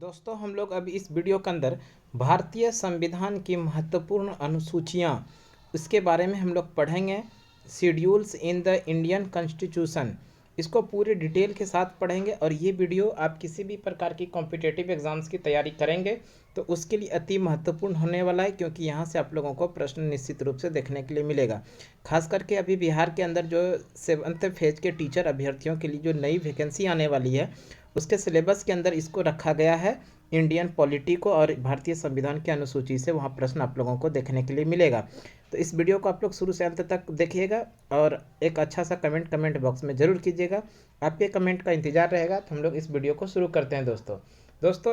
दोस्तों हम लोग अब इस वीडियो के अंदर भारतीय संविधान की महत्वपूर्ण अनुसूचियाँ इसके बारे में हम लोग पढ़ेंगे। Schedules in the Indian constitution, इसको पूरी डिटेल के साथ पढ़ेंगे। और ये वीडियो आप किसी भी प्रकार की कॉम्पिटिटिव एग्ज़ाम्स की तैयारी करेंगे तो उसके लिए अति महत्वपूर्ण होने वाला है, क्योंकि यहाँ से आप लोगों को प्रश्न निश्चित रूप से देखने के लिए मिलेगा। खास करके अभी बिहार के अंदर जो 7th फेज के टीचर अभ्यर्थियों के लिए जो नई वैकेंसी आने वाली है उसके सिलेबस के अंदर इसको रखा गया है। इंडियन पॉलिटी को और भारतीय संविधान की अनुसूची से वहाँ प्रश्न आप लोगों को देखने के लिए मिलेगा। तो इस वीडियो को आप लोग शुरू से अंत तक देखिएगा और एक अच्छा सा कमेंट बॉक्स में ज़रूर कीजिएगा। आपके कमेंट का इंतज़ार रहेगा। तो हम लोग इस वीडियो को शुरू करते हैं। दोस्तों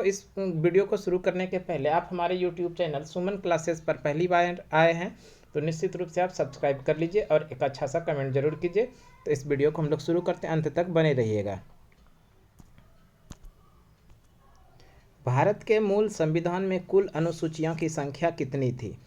इस वीडियो को शुरू करने के पहले आप हमारे यूट्यूब चैनल सुमन क्लासेस पर पहली बार आए हैं तो निश्चित रूप से आप सब्सक्राइब कर लीजिए और एक अच्छा सा कमेंट जरूर कीजिए। तो इस वीडियो को हम लोग शुरू करते हैं, अंत तक बने रहिएगा। भारत के मूल संविधान में कुल अनुसूचियों की संख्या कितनी थी?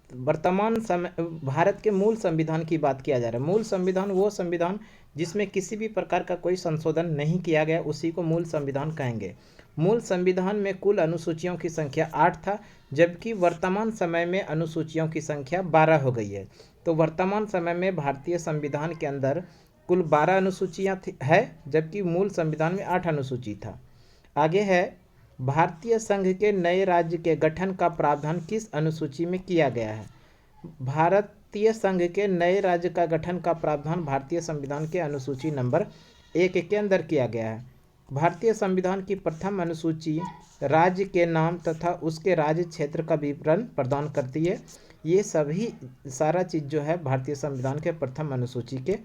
वर्तमान समय भारत के मूल संविधान की बात किया जा रहा है। मूल संविधान वो संविधान जिसमें किसी भी प्रकार का कोई संशोधन नहीं किया गया, उसी को मूल संविधान कहेंगे। मूल संविधान में कुल अनुसूचियों की संख्या 8 था, जबकि वर्तमान समय में अनुसूचियों की संख्या 12 हो गई है। तो वर्तमान समय में भारतीय संविधान के अंदर कुल 12 अनुसूचियाँ है, जबकि मूल संविधान में 8 अनुसूची था। आगे है, भारतीय संघ के नए राज्य के गठन का प्रावधान किस अनुसूची में किया गया है? भारतीय संघ के नए राज्य का गठन का प्रावधान भारतीय संविधान के अनुसूची नंबर 1 के अंदर किया गया है। भारतीय संविधान की प्रथम अनुसूची राज्य के नाम तथा उसके राज्य क्षेत्र का विवरण प्रदान करती है। ये सभी सारा चीज़ जो है भारतीय संविधान के प्रथम अनुसूची के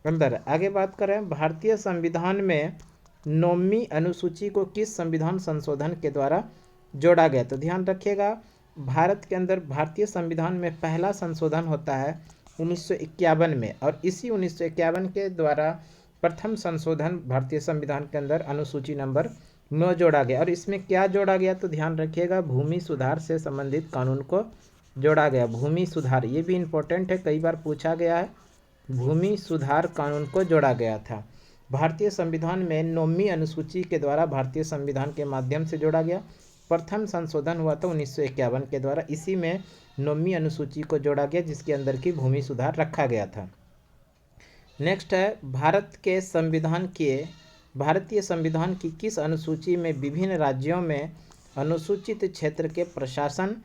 अंदर। आगे बात करें, भारतीय संविधान में 9वीं अनुसूची को किस संविधान संशोधन के द्वारा जोड़ा गया? तो ध्यान रखिएगा, भारत के अंदर भारतीय संविधान में पहला संशोधन होता है 1951 में, और इसी 1951 के द्वारा प्रथम संशोधन भारतीय संविधान के अंदर अनुसूची नंबर 9 जोड़ा गया। और इसमें क्या जोड़ा गया? तो ध्यान रखिएगा, भूमि सुधार से संबंधित कानून को जोड़ा गया। भूमि सुधार, ये भी इम्पोर्टेंट है, कई बार पूछा गया है। भूमि सुधार कानून को जोड़ा गया था। भारतीय संविधान में 9वीं अनुसूची के द्वारा भारतीय संविधान के माध्यम से जोड़ा गया। प्रथम संशोधन हुआ था 1951 के द्वारा, इसी में 9वीं अनुसूची को जोड़ा गया, जिसके अंदर की भूमि सुधार रखा गया था। नेक्स्ट है, भारतीय संविधान की किस अनुसूची में विभिन्न राज्यों में अनुसूचित क्षेत्र के प्रशासन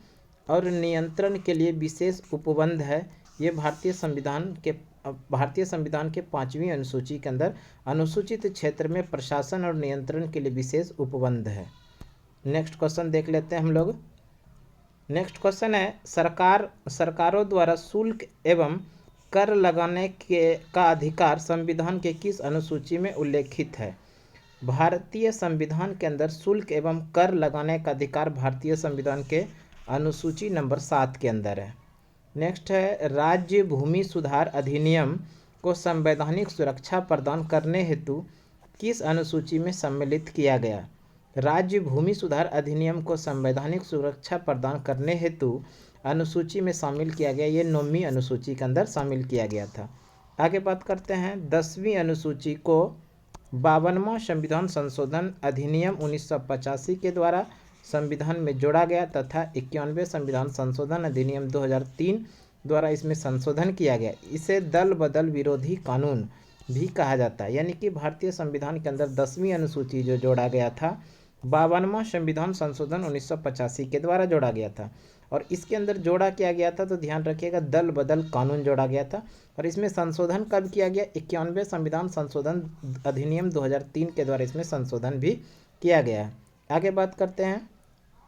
और नियंत्रण के लिए विशेष उपबंध है? ये भारतीय संविधान के 5वीं अनुसूची के अंदर अनुसूचित क्षेत्र में प्रशासन और नियंत्रण के लिए विशेष उपबंध है। नेक्स्ट क्वेश्चन देख लेते हैं हम लोग। नेक्स्ट क्वेश्चन है, सरकारों द्वारा शुल्क एवं कर लगाने का अधिकार संविधान के किस अनुसूची में उल्लेखित है? भारतीय संविधान के अंदर शुल्क एवं कर लगाने का अधिकार भारतीय संविधान के अनुसूची नंबर 7 के अंदर है। नेक्स्ट है, राज्य भूमि सुधार अधिनियम को संवैधानिक सुरक्षा प्रदान करने हेतु किस अनुसूची में सम्मिलित किया गया? राज्य भूमि सुधार अधिनियम को संवैधानिक सुरक्षा प्रदान करने हेतु अनुसूची में शामिल किया गया। ये 9वीं अनुसूची के अंदर शामिल किया गया था। आगे बात करते हैं, 10वीं अनुसूची को 52वां संविधान संशोधन अधिनियम 1985 के द्वारा संविधान में जोड़ा गया तथा 91वें संविधान संशोधन अधिनियम 2003 द्वारा इसमें संशोधन किया गया। इसे दल बदल विरोधी कानून भी कहा जाता है। यानी कि भारतीय संविधान के अंदर 10वीं अनुसूची जो जोड़ा गया था, 52वां संविधान संशोधन 1985 के द्वारा जोड़ा गया था। और इसके अंदर जोड़ा किया गया था, तो ध्यान रखिएगा, दल बदल कानून जोड़ा गया था। और इसमें संशोधन कब किया गया? 91वें संविधान संशोधन अधिनियम 2003 के द्वारा इसमें संशोधन भी किया गया है। आगे बात करते हैं,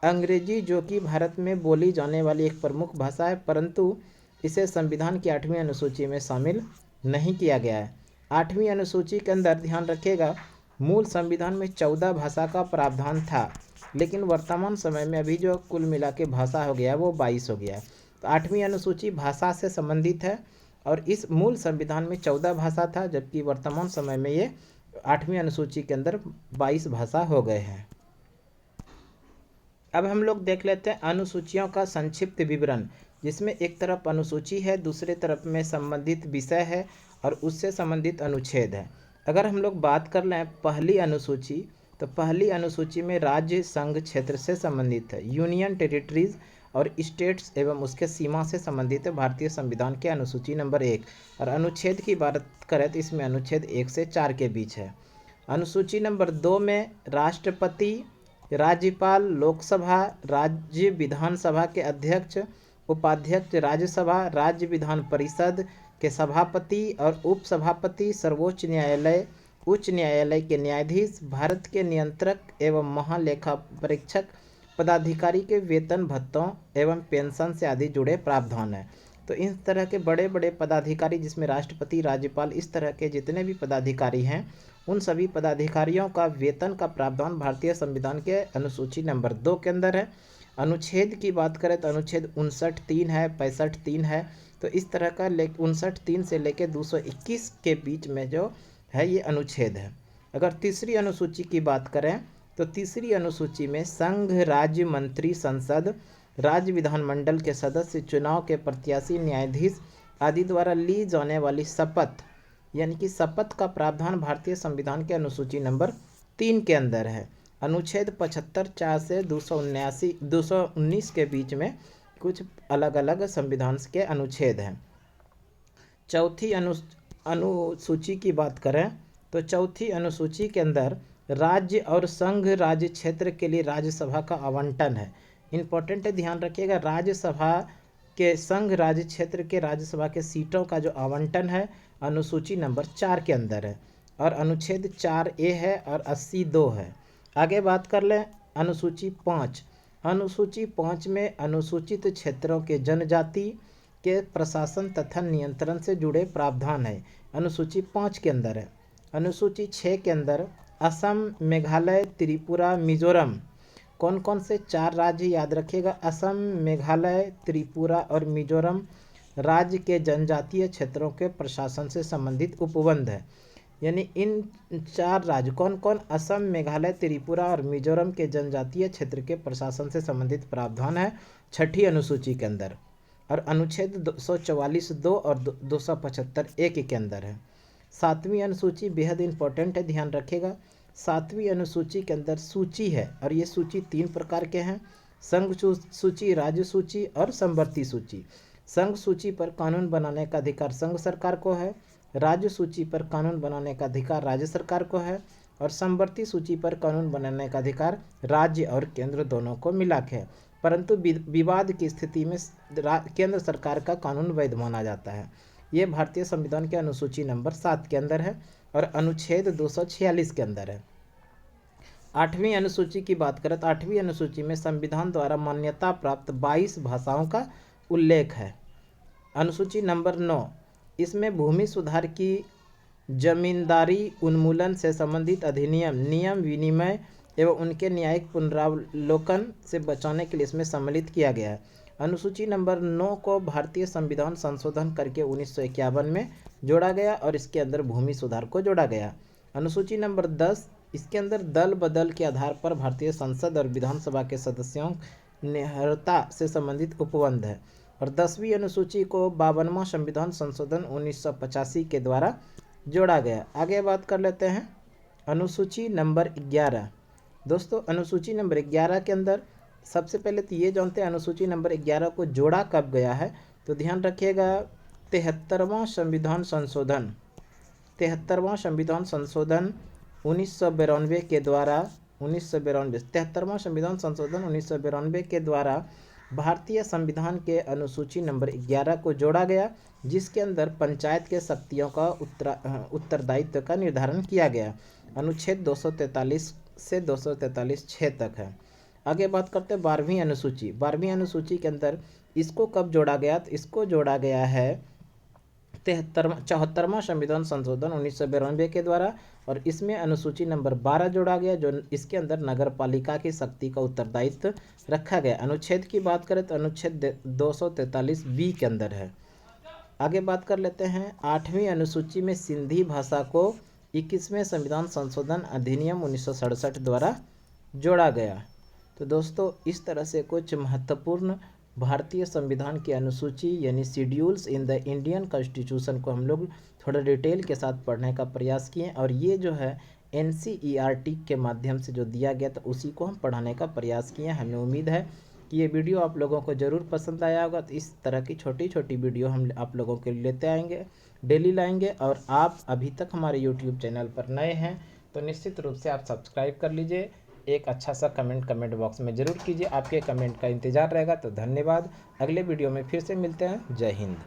अंग्रेजी जो कि भारत में बोली जाने वाली एक प्रमुख भाषा है, परंतु इसे संविधान की 8वीं अनुसूची में शामिल नहीं किया गया है। 8वीं अनुसूची के अंदर ध्यान रखिएगा, मूल संविधान में 14 भाषा का प्रावधान था, लेकिन वर्तमान समय में अभी जो कुल मिला के भाषा हो गया वो 22 हो गया है। तो 8वीं अनुसूची भाषा से संबंधित है और इस मूल संविधान में 14 भाषा था, जबकि वर्तमान समय में ये 8वीं अनुसूची के अंदर 22 भाषा हो गए हैं। अब हम लोग देख लेते हैं अनुसूचियों का संक्षिप्त विवरण, जिसमें एक तरफ अनुसूची है, दूसरे तरफ में संबंधित विषय है और उससे संबंधित अनुच्छेद है। अगर हम लोग बात कर लें पहली अनुसूची, तो पहली अनुसूची में राज्य संघ क्षेत्र से संबंधित है, यूनियन टेरिटरीज और स्टेट्स एवं उसके सीमा से संबंधित है भारतीय संविधान के अनुसूची नंबर 1। और अनुच्छेद की बात करें तो इसमें अनुच्छेद 1 से 4 के बीच है। अनुसूची नंबर 2 में राष्ट्रपति, राज्यपाल, लोकसभा, राज्य विधानसभा के अध्यक्ष, उपाध्यक्ष, राज्यसभा, राज्य विधान परिषद के सभापति और उपसभापति, सर्वोच्च न्यायालय, उच्च न्यायालय के न्यायाधीश, भारत के नियंत्रक एवं महालेखा परीक्षक पदाधिकारी के वेतन भत्तों एवं पेंशन से आदि जुड़े प्रावधान है। तो इस तरह के बड़े बड़े पदाधिकारी जिसमें राष्ट्रपति, राज्यपाल, इस तरह के जितने भी पदाधिकारी हैं उन सभी पदाधिकारियों का वेतन का प्रावधान भारतीय संविधान के अनुसूची नंबर 2 के अंदर है। अनुच्छेद की बात करें तो अनुच्छेद 59(3) है, 65(3) है। तो इस तरह का 59(3) से लेकर 221 के बीच में जो है ये अनुच्छेद है। अगर तीसरी अनुसूची की बात करें तो तीसरी अनुसूची में संघ, राज्य मंत्री संसद, राज्य विधानमंडल के सदस्य, चुनाव के प्रत्याशी, न्यायाधीश आदि द्वारा ली जाने वाली शपथ यानी कि शपथ का प्रावधान भारतीय संविधान के अनुसूची नंबर 3 के अंदर है। अनुच्छेद 75(4) से 219 के बीच में कुछ अलग अलग संविधान के अनुच्छेद हैं। चौथी अनुसूची की बात करें तो चौथी अनुसूची के अंदर राज्य और संघ राज्य क्षेत्र के लिए राज्यसभा का आवंटन है। इम्पोर्टेंट है, ध्यान रखिएगा, राज्यसभा के संघ राज्य क्षेत्र के राज्यसभा के सीटों का जो आवंटन है अनुसूची नंबर 4 के अंदर है और अनुच्छेद 4A है और 82 है। आगे बात कर लें अनुसूची 5। अनुसूची 5 में अनुसूचित क्षेत्रों के जनजाति के प्रशासन तथा नियंत्रण से जुड़े प्रावधान है, अनुसूची 5 के अंदर है। अनुसूची 6 के अंदर असम, मेघालय, त्रिपुरा, मिजोरम, कौन कौन से 4 राज्य याद रखिएगा, असम, मेघालय, त्रिपुरा और मिजोरम राज्य के जनजातीय क्षेत्रों के प्रशासन से संबंधित उपबंध है। यानी इन 4 राज्य कौन कौन, असम, मेघालय, त्रिपुरा और मिजोरम के जनजातीय क्षेत्र के प्रशासन से संबंधित प्रावधान है छठी अनुसूची के अंदर और अनुच्छेद 244(2) और 275(1) के अंदर है। 7वीं अनुसूची बेहद इंपॉर्टेंट है, ध्यान रखिएगा। 7वीं अनुसूची के अंदर सूची है और ये सूची 3 प्रकार के हैं, संघ सूची, राज्य सूची और समवर्ती सूची। संघ सूची पर कानून बनाने का अधिकार संघ सरकार को है, राज्य सूची पर कानून बनाने का अधिकार राज्य सरकार को है और समवर्ती सूची पर कानून बनाने का अधिकार राज्य और केंद्र दोनों को मिला के है, परंतु विवाद की स्थिति में केंद्र सरकार का कानून वैध माना जाता है। ये भारतीय संविधान के अनुसूची नंबर 7 के अंदर है और अनुच्छेद 246 के अंदर है। 8वीं अनुसूची की बात करें तो 8वीं अनुसूची में संविधान द्वारा मान्यता प्राप्त 22 भाषाओं का उल्लेख है। अनुसूची नंबर 9, इसमें भूमि सुधार की जमींदारी उन्मूलन से संबंधित अधिनियम, नियम विनिमय एवं उनके न्यायिक पुनरावलोकन से बचाने के लिए इसमें सम्मिलित किया गया है। अनुसूची नंबर 9 को भारतीय संविधान संशोधन करके 1951 में जोड़ा गया और इसके अंदर भूमि सुधार को जोड़ा गया। अनुसूची नंबर 10, इसके अंदर दल बदल के आधार पर भारतीय संसद और विधानसभा के सदस्यों निहरता से संबंधित उपबंध है और 10वीं अनुसूची को 52वां संविधान संशोधन 1985 के द्वारा जोड़ा गया। आगे बात कर लेते हैं अनुसूची नंबर 11। दोस्तों अनुसूची नंबर 11 के अंदर सबसे पहले तो ये जानते हैं अनुसूची नंबर 11 को जोड़ा कब गया है, तो ध्यान रखिएगा 73वां संविधान संशोधन 1992 के द्वारा 73वां संविधान संशोधन 1992 के द्वारा भारतीय संविधान के अनुसूची नंबर 11 को जोड़ा गया, जिसके अंदर पंचायत के शक्तियों का उत्तरदायित्व का निर्धारण किया गया। अनुच्छेद 243 से 243(6) तक है। आगे बात करते हैं 12वीं अनुसूची। 12वीं अनुसूची के अंदर इसको कब जोड़ा गया, तो इसको जोड़ा गया है 74वां संविधान संशोधन 1992 के द्वारा और इसमें अनुसूची नंबर 12 जोड़ा गया, जो इसके अंदर नगर पालिका की शक्ति का उत्तरदायित्व रखा गया। अनुच्छेद की बात करें तो अनुच्छेद 243(b) के अंदर है। आगे बात कर लेते हैं 8वीं अनुसूची में सिंधी भाषा को 21वें संविधान संशोधन अधिनियम 1967 द्वारा जोड़ा गया। तो दोस्तों इस तरह से कुछ महत्वपूर्ण भारतीय संविधान की अनुसूची यानी schedules in the Indian constitution को हम लोग थोड़ा डिटेल के साथ पढ़ने का प्रयास किए और ये जो है NCERT के माध्यम से जो दिया गया था उसी को हम पढ़ाने का प्रयास किए। हमें उम्मीद है कि ये वीडियो आप लोगों को ज़रूर पसंद आया होगा। तो इस तरह की छोटी छोटी वीडियो हम आप लोगों के लिए लेते आएंगे, डेली लाएंगे। और आप अभी तक हमारे यूट्यूब चैनल पर नए हैं तो निश्चित रूप से आप सब्सक्राइब कर लीजिए। एक अच्छा सा कमेंट बॉक्स में ज़रूर कीजिए, आपके कमेंट का इंतज़ार रहेगा। तो धन्यवाद, अगले वीडियो में फिर से मिलते हैं। जय हिंद।